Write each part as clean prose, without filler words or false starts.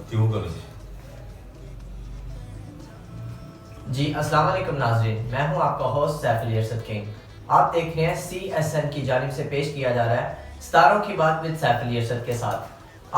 کیوں کریں؟ جی السلام علیکم ناظرین، میں ہوں آپ کا ہوسٹ سیف علی ارشد کنگ۔ آپ دیکھ رہے ہیں CSN کی جانب سے پیش کیا جا رہا ہے ستاروں کی بات ود سیف علی ارشد کے ساتھ۔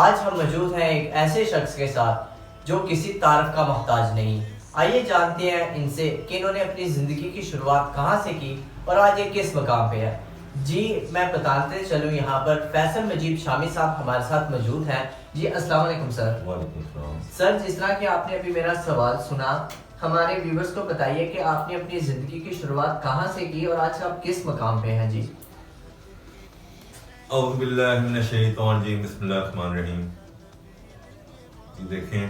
آج ہم موجود ہیں ایک ایسے شخص کے ساتھ جو کسی تعارف کا محتاج نہیں۔ آئیے جانتے ہیں ان سے کہ انہوں نے اپنی زندگی کی شروعات کہاں سے کی اور آج یہ کس مقام پہ ہے۔ جی میں بتاتے چلوں، یہاں پر فیصل مجید شامی صاحب ہمارے ساتھ موجود ہیں۔ جی السلام علیکم سر۔ وعلیکم السلام سر، جس طرح کہ آپ نے ابھی میرا سوال سنا، ہمارے ویورز کو بتائیے کہ آپ نے اپنی زندگی کی شروعات کہاں سے کی اور آج آپ کس مقام پہ ہیں؟ جی اعوذ باللہ من الشیطان الرجیم، بسم اللہ الرحمن الرحیم۔ جی دیکھیں،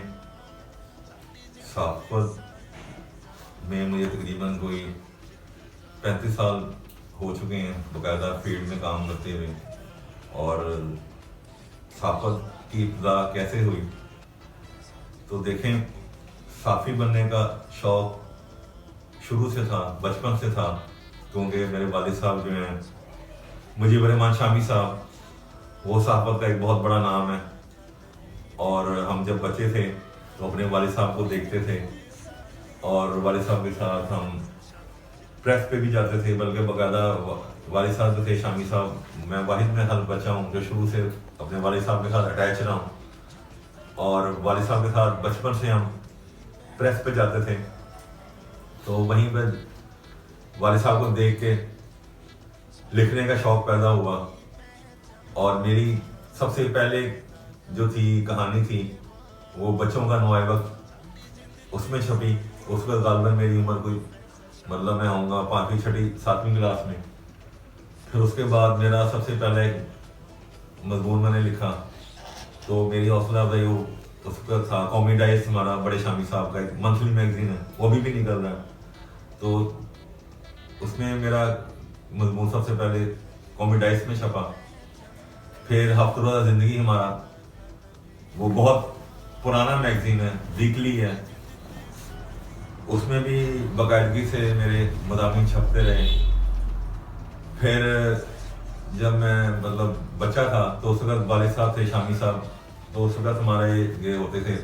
صحافت میں مجھے تقریباً کوئی 35 سال ہو چکے ہیں باقاعدہ فیلڈ میں کام کرتے ہوئے۔ اور صحافت کی ابتدا کیسے ہوئی تو دیکھیں، صحافی بننے کا شوق شروع سے تھا، بچپن سے تھا، کیونکہ میرے والد صاحب جو ہیں مجیب الرحمان شامی صاحب، وہ صحافت کا ایک بہت بڑا نام ہے۔ اور ہم جب بچے تھے تو اپنے والد صاحب کو دیکھتے تھے اور والد صاحب کے ساتھ ہم پریس پہ بھی جاتے تھے، بلکہ باقاعدہ والد صاحب جو تھے شامی صاحب، میں واحد میں حل بچہ ہوں جو شروع سے اپنے والد صاحب کے ساتھ اٹیچ رہا ہوں۔ اور والد صاحب کے ساتھ بچپن سے ہم پریس پہ جاتے تھے، تو وہیں پہ والد صاحب کو دیکھ کے لکھنے کا شوق پیدا ہوا۔ اور میری سب سے پہلے جو تھی کہانی تھی وہ بچوں کا نوائے وقت، اس میں چھپی۔ اس وقت غالباً میری عمر کوئی مطلب میں ہوں گا 5ویں 6ویں 7ویں کلاس میں۔ پھر اس کے بعد میرا سب سے پہلے ایک مضمون میں نے لکھا تو میری حوصلہ افزائی ہو اس کا تھا قومی ڈائس، ہمارا بڑے شامی صاحب کا ایک منتھلی میگزین ہے، وہ بھی نکل رہا ہے، تو اس میں میرا مضمون سب سے پہلے قومی ڈائس میں چھپا۔ پھر ہفتہ روزہ زندگی ہمارا، وہ بہت پرانا میگزین ہے، ویکلی ہے، اس میں بھی باقاعدگی سے میرے مضامین چھپتے رہے۔ پھر جب میں مطلب بچہ تھا تو اس وقت والد صاحب تھے شامی صاحب، تو اس وقت ہمارے یہ ہوتے تھے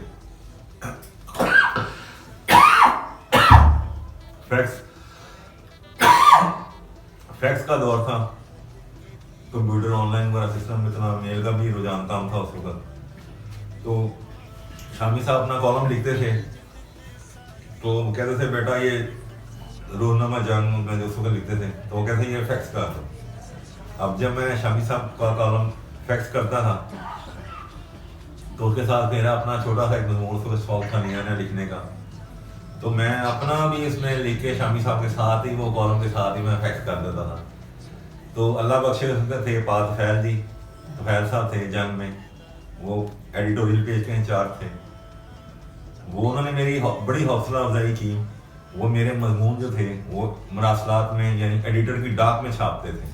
فیکس کا دور تھا، کمپیوٹر آن لائن وغیرہ سسٹم میں اتنا میل کا بھی رجحان کام تھا اس وقت۔ تو شامی صاحب اپنا کالم لکھتے تھے تو وہ کہتے تھے بیٹا یہ روزنامہ جنگ میں جو اس وقت لکھتے تھے تو وہ کہتے تھے یہ فیکس کا تھا۔ اب جب میں شامی صاحب کا کالم فیکس کرتا تھا تو اس کے ساتھ میرا اپنا چھوٹا سا ایک مضمون اس وقت شوق تھا نیا نیا لکھنے کا، تو میں اپنا بھی اس میں لکھ کے شامی صاحب کے ساتھ ہی وہ کالم کے ساتھ ہی میں فیکس کر دیتا تھا۔ تو اللہ بخشے اس وقت تھے پاد فیل جی، تو فیل صاحب تھے جنگ میں، وہ ایڈیٹوریل پیج کے انچارج تھے، وہ انہوں نے میری بڑی حوصلہ افزائی کی۔ وہ میرے مضمون جو تھے وہ مراسلات میں یعنی ایڈیٹر کی ڈاک میں چھاپتے تھے،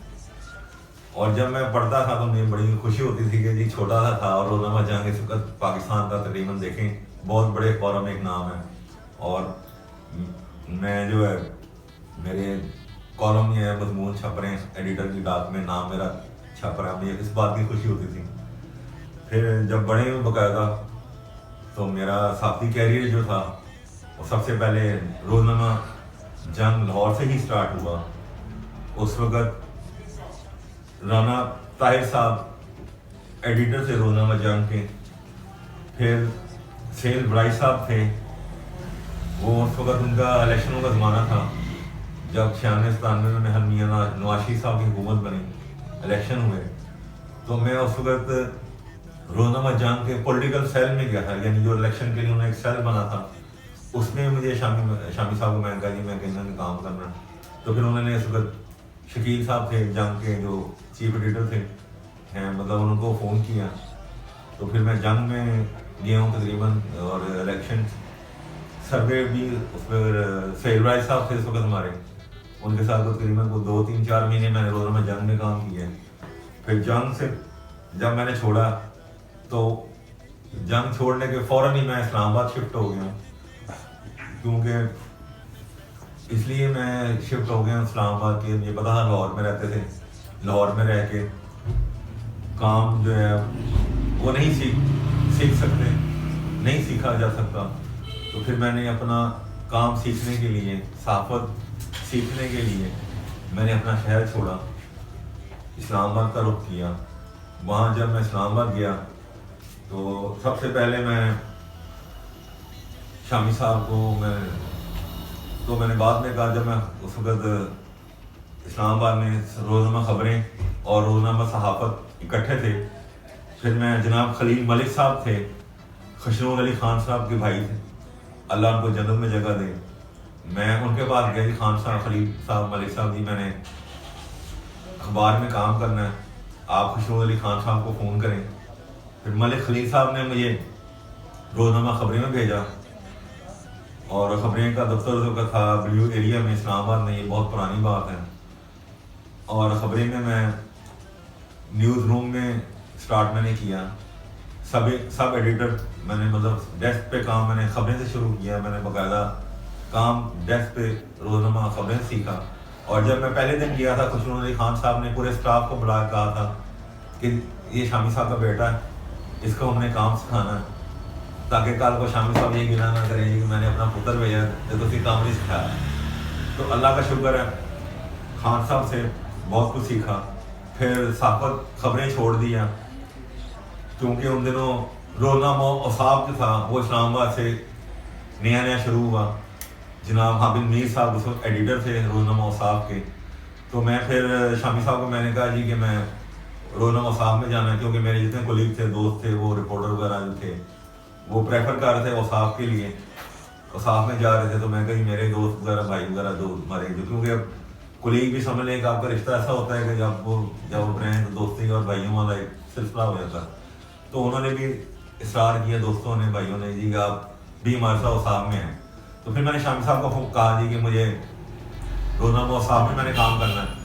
اور جب میں پڑھتا تھا تو مجھے بڑی خوشی ہوتی تھی کہ جی چھوٹا سا تھا اور روزنامہ جنگ اس وقت پاکستان کا تقریباً دیکھیں بہت بڑے فورم میں ایک نام ہے، اور میں جو ہے میرے کالم یہ مضمون چھپ رہے ہیں ایڈیٹر کی ڈاک میں، نام میرا چھپ رہا ہے، مجھے اس بات کی خوشی ہوتی تھی۔ پھر جب بڑے ہوئے باقاعدہ تو میرا صحافتی کیریئر جو تھا وہ سب سے پہلے روزنامہ جنگ لاہور سے ہی سٹارٹ ہوا۔ اس وقت رانا طاہر صاحب ایڈیٹر تھے روزنامہ جنگ کے، پھر سیل برائی صاحب تھے، وہ اس وقت ان کا الیکشنوں کا زمانہ تھا، جب 96-97 میں حلمیہ نواز شریف صاحب کی حکومت بنی، الیکشن ہوئے، تو میں اس وقت روزنامہ جنگ کے پولیٹیکل سیل میں گیا تھا، یعنی جو الیکشن کے لیے انہوں نے ایک سیل بنا تھا، اس میں مجھے شامی صاحب کو میں کہا جی میں کہیں نہ کام کرنا، تو پھر انہوں نے اس وقت شکیل صاحب تھے جنگ کے جو چیف ایڈیٹر تھے ہیں، مطلب ان کو فون کیا، تو پھر میں جنگ میں گیا ہوں تقریباً، اور الیکشن سروے بھی اس پر سیل رائے صاحب تھے اس وقت ہمارے، ان کے ساتھ تقریباً 2-3-4 مہینے میں نے روزنامہ جنگ میں کام کیا۔ پھر جنگ سے جب میں نے چھوڑا تو جنگ چھوڑنے کے فوراً ہی میں اسلام آباد شفٹ ہو گیا ہوں، کیونکہ اس لیے میں شفٹ ہو گیا ہوں اسلام آباد کے، مجھے پتا تھا لاہور میں رہتے تھے، لاہور میں رہ کے کام جو ہے وہ نہیں سیکھ سکتے، نہیں سیکھا جا سکتا، تو پھر میں نے اپنا کام سیکھنے کے لیے، صحافت سیکھنے کے لیے میں نے اپنا شہر چھوڑا، اسلام آباد کا رخ کیا۔ وہاں جب میں اسلام آباد گیا تو سب سے پہلے میں شامی صاحب کو میں نے بعد میں کہا، جب میں اس وقت اسلام آباد میں روزنامہ خبریں اور روزنامہ صحافت اکٹھے تھے، پھر میں جناب خلیل ملک صاحب تھے، خشنود علی خان صاحب کے بھائی تھے، اللہ ان کو جنت میں جگہ دے، میں ان کے پاس گیا، خان صاحب، خلیل صاحب، ملک صاحب جی، میں نے اخبار میں کام کرنا ہے، آپ خشنود علی خان صاحب کو فون کریں۔ پھر ملک خلیل صاحب نے مجھے روزنامہ خبریں میں بھیجا، اور خبریں کا دفتر جو کا تھا بلیو ایریا میں اسلام آباد میں، یہ بہت پرانی بات ہے، اور خبریں میں نیوز روم میں سٹارٹ میں نے کیا، سب ایڈیٹر میں نے، مطلب ڈیسک پہ کام میں نے خبریں سے شروع کیا، میں نے باقاعدہ کام ڈیسک پہ روزنامہ خبریں سیکھا۔ اور جب میں پہلے دن گیا تھا، خشنود علی خان صاحب نے پورے اسٹاف کو بلا کے کہا تھا کہ یہ شامی صاحب کا بیٹا ہے، اس کو ہم نے کام سکھانا ہے، تاکہ کل کو شامی صاحب یہ گلا نہ کریں کہ میں نے اپنا پتر بھیجا تو اسی کام نہیں سکھایا۔ تو اللہ کا شکر ہے، خان صاحب سے بہت کچھ سیکھا۔ پھر صحافت خبریں چھوڑ دیا، کیونکہ ان دنوں روزنامہ اوصاف جو تھا وہ اسلام آباد سے نیا شروع ہوا، جناب حامد میر صاحب اس وقت ایڈیٹر تھے روزنامہ اوصاف کے۔ تو میں پھر شامی صاحب کو میں نے کہا جی کہ میں روزنامہ اوصاف میں جانا ہے، کیونکہ میرے جتنے کولیگ تھے، دوست تھے، وہ رپورٹر وغیرہ جو تھے وہ پریفر کر رہے تھے اوصاف کے لیے، اوصاف میں جا رہے تھے۔ تو میں کہیں میرے دوست وغیرہ، بھائی وغیرہ ہمارے جو، کیونکہ اب کولیگ بھی سمجھ لیں کہ آپ کا رشتہ ایسا ہوتا ہے کہ جب رہے ہیں تو دوستی اور بھائیوں والا ایک سلسلہ ہو جاتا ہے۔ تو انہوں نے بھی اصرار کیا، دوستوں نے، بھائیوں نے، جی کہ آپ بھی ہمارے ساتھ اوصاف میں ہیں۔ تو پھر میں نے شامی صاحب کو کہا جی کہ مجھے روزنامہ اوصاف میں نے کام کرنا ہے۔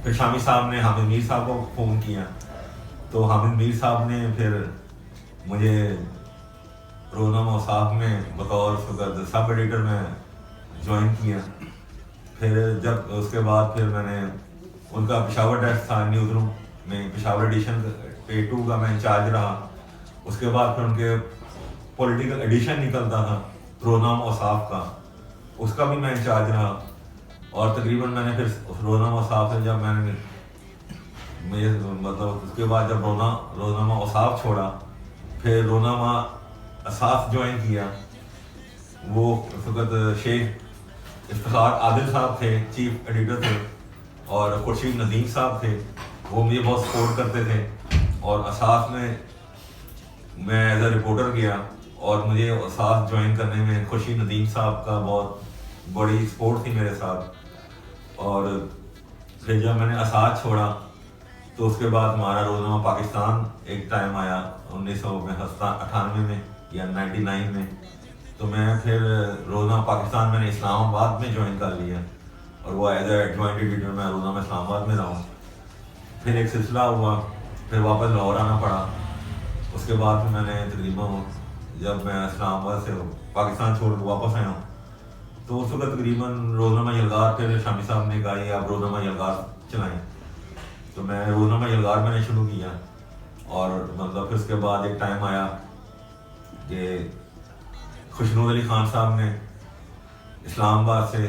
پھر شامی صاحب نے حامد میر صاحب کو فون کیا، تو حامد میر صاحب نے پھر مجھے روزنامہ اوصاف میں بطور سب ایڈیٹر میں جوائن کیا۔ پھر جب اس کے بعد پھر میں نے ان کا پشاور ڈیسک تھا نیوز روم میں، پشاور ایڈیشن پے 2 کا میں انچارج رہا۔ اس کے بعد پھر ان کے پولیٹیکل ایڈیشن نکلتا تھا روزنامہ اوصاف کا، اس کا بھی میں انچارج رہا۔ اور تقریباً میں نے پھر روزنامہ اوصاف سے جب میں نے مطلب اس کے بعد جب روزنامہ اوصاف چھوڑا، پھر روزنامہ اساس جوائن کیا۔ وہ اس وقت شیخ افتخار عادل صاحب تھے، چیف ایڈیٹر تھے، اور خورشید ندیم صاحب تھے، وہ مجھے بہت سپورٹ کرتے تھے۔ اور اساس میں ایز اے رپورٹر گیا، اور مجھے اساس جوائن کرنے میں خورشید ندیم صاحب کا بہت بڑی سپورٹ تھی میرے ساتھ۔ اور پھر جب میں نے اساس چھوڑا تو اس کے بعد ہمارا روزنامہ پاکستان ایک ٹائم آیا 1998 میں یا 99 میں، تو میں پھر روزنامہ پاکستان میں نے اسلام آباد میں جوائن کر لیا، اور وہ ایز اے جوائنٹ ایڈیٹر میں روزنامہ اسلام آباد میں رہا ہوں۔ پھر ایک سلسلہ ہوا، پھر واپس لاہور آنا پڑا۔ اس کے بعد پھر میں نے تقریباً جب میں اسلام آباد سے پاکستان چھوڑ کے واپس آیا ہوں، تو اس وقت تقریباً روزنامہ یلغار، پھر شامی صاحب نے کہا یہ آپ روزنامہ یلغار چلائیں، تو میں روزنامہ یلغار میں نے شروع کیا۔ اور مطلب پھر اس کے بعد ایک ٹائم آیا کہ خشنود علی خان صاحب نے اسلام آباد سے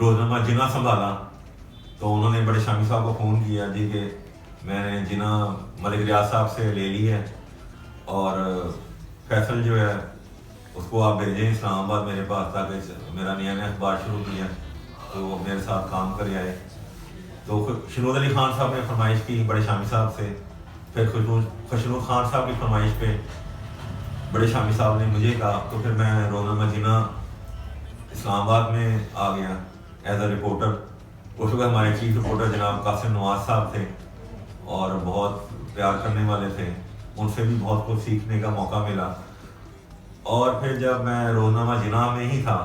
روزنامہ جناح سنبھالا، تو انہوں نے بڑے شامی صاحب کو فون کیا جی کہ میں نے جناح ملک ریاض صاحب سے لے لی ہے، اور فیصل جو ہے اس کو آپ بھیجیں اسلام آباد میرے پاس، تاکہ میرا نیا اخبار شروع کیا تو وہ میرے ساتھ کام کرے آئے۔ تو خشنود علی خان صاحب نے فرمائش کی بڑے شامی صاحب سے، پھر خشنود خان صاحب کی فرمائش پہ بڑے شامی صاحب نے مجھے کہا، تو پھر میں روزنامہ جناح اسلام آباد میں آ گیا ایز اے رپورٹر۔ اس وقت ہمارے چیف رپورٹر جناب قاسم نواز صاحب تھے، اور بہت پیار کرنے والے تھے، ان سے بھی بہت کچھ سیکھنے کا موقع ملا۔ اور پھر جب میں روزنامہ جناح میں ہی تھا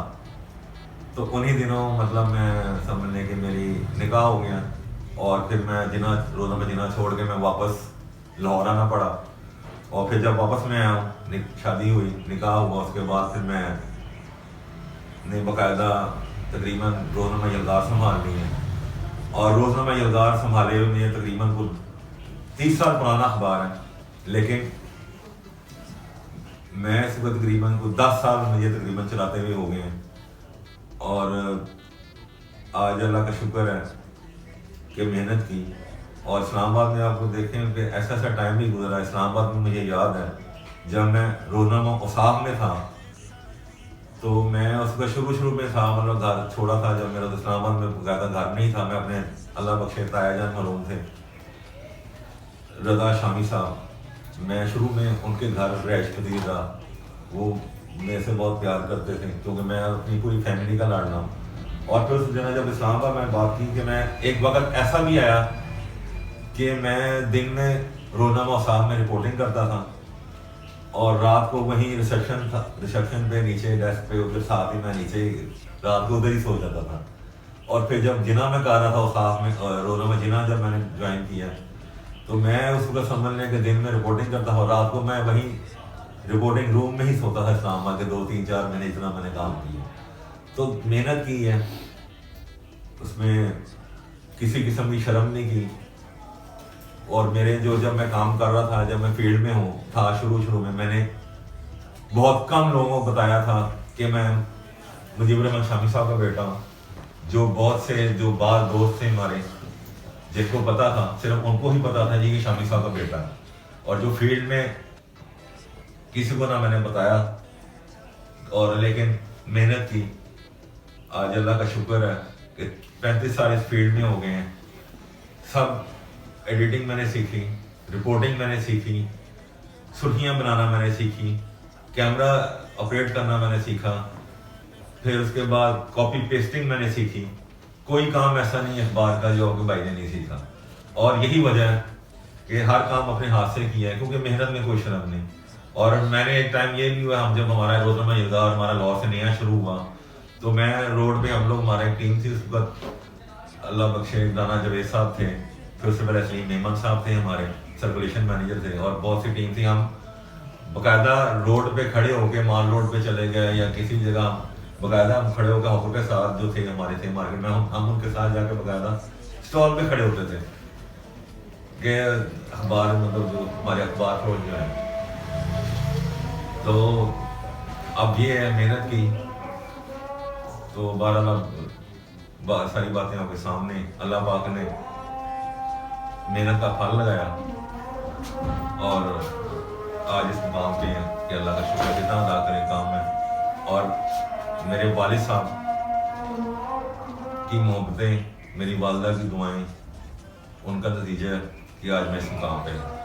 تو انہی دنوں مطلب میں سمجھ لیں کہ میری نکاح ہو گیا، اور پھر میں روزنامہ جناح چھوڑ کے میں واپس لاہور آنا پڑا۔ اور پھر جب واپس میں آیا ہوں، شادی ہوئی، نکاح ہوا، اس کے بعد پھر میں نے باقاعدہ تقریباً روزنامہ یلغار سنبھال لی ہے، اور روزنامہ یلغار سنبھالے ہوئے مجھے تقریباً 30 سال پرانا اخبار ہے، لیکن میں اس وقت تقریباً 10 سال مجھے تقریباً چلاتے ہوئے ہو گئے ہیں، اور آج اللہ کا شکر ہے کہ محنت کی. اور اسلام آباد میں آپ کو دیکھیں کہ ایسا ایسا ٹائم بھی گزرا. اسلام آباد میں مجھے یاد ہے جب میں رونما اوصاف میں تھا، تو میں اس کا شروع میں تھا، مطلب گھر چھوڑا تھا جب میرا تو اسلام آباد میں زیادہ گھر نہیں تھا. میں اپنے اللہ بخشے تایا جان معلوم تھے رضا شامی صاحب، میں شروع میں ان کے گھر رہائش پذیر رہا. وہ میرے سے بہت پیار کرتے تھے کیونکہ میں اپنی پوری فیملی کا لاڈلا ہوں. اور پھر اس دن جب اسلام آباد میں بات کی کہ میں ایک وقت ایسا بھی آیا کہ میں دن میں رونما اوصاف میں رپورٹنگ کرتا تھا اور رات کو وہیں ریسیپشن پہ نیچے ڈیسک پہ ادھر ساتھ ہی میں نیچے رات کو ادھر ہی سو جاتا تھا. اور پھر جب جناح میں کر رہا تھا اوصاف میں رونما جناح جب میں نے جوائن کیا تو میں اس وقت سمجھ لیں کہ دن میں رپورٹنگ کرتا ہوں، رات کو میں وہیں رپورٹنگ روم میں ہی سوتا تھا اسلام آباد کے 2-3-4 مہینے اتنا میں نے کام کیا. تو محنت کی ہے، اس میں کسی قسم کی شرم نہیں کی. اور میرے جب میں کام کر رہا تھا، جب میں فیلڈ میں تھا شروع میں نے بہت کم لوگوں کو بتایا تھا کہ میں مجیب الرحمن شامی صاحب کا بیٹا ہوں. جو بہت سے جو بعض دوست تھے ہمارے جن کو پتا تھا، صرف ان کو ہی پتا تھا جی کہ شامی صاحب کا بیٹا ہے. اور جو فیلڈ میں کسی کو نہ میں نے بتایا، اور لیکن محنت کی. آج اللہ کا شکر ہے کہ 35 سال اس فیلڈ میں ہو گئے ہیں. سب ایڈیٹنگ میں نے سیکھی، رپورٹنگ میں نے سیکھی، سرخیاں بنانا میں نے سیکھی، کیمرہ آپریٹ کرنا میں نے سیکھا، پھر اس کے بعد کاپی پیسٹنگ میں نے سیکھی. کوئی کام ایسا نہیں ہے اخبار کا جو کہ بھائی نے نہیں سیکھا. اور یہی وجہ ہے کہ ہر کام اپنے ہاتھ سے کیا ہے کیونکہ محنت میں کوئی شرم نہیں. اور میں نے ایک ٹائم یہ بھی ہوا، ہم جب ہمارا روزنامہ یلدار ہمارا لاہور سے نیا شروع ہوا تو میں روڈ پہ ہم لوگ ہمارا ایک ٹیم تھی اس وقت، اللہ بخشے رانا جاوید صاحب تھے، پھر اس سے پہلے سلیم میمن صاحب تھے ہمارے سرکولیشن مینیجر تھے، اور بہت سی ٹیم تھی. ہم باقاعدہ روڈ پہ کھڑے ہو کے مال روڈ پہ چلے گئے یا کسی جگہ باقاعدہ ہم کھڑے ہو کے حقوق کے ساتھ جو تھے ہمارے تھے مارکیٹ میں، ہم ان کے ساتھ جا کے باقاعدہ اسٹال پہ کھڑے ہوتے تھے کہ اخبار مطلب جو ہمارے اخبار فروغ جو ہے. تو اب یہ ہے محنت کی. تو بہرحال ساری باتیں آپ کے سامنے، اللہ پاک نے محنت کا پھل لگایا اور آج اس مقام پہ ہیں کہ اللہ کا شکر کتنا ادا کریں کام ہے. اور میرے والد صاحب کی محبتیں، میری والدہ کی دعائیں، ان کا نتیجہ ہے کہ آج میں اس مقام پہ ہوں.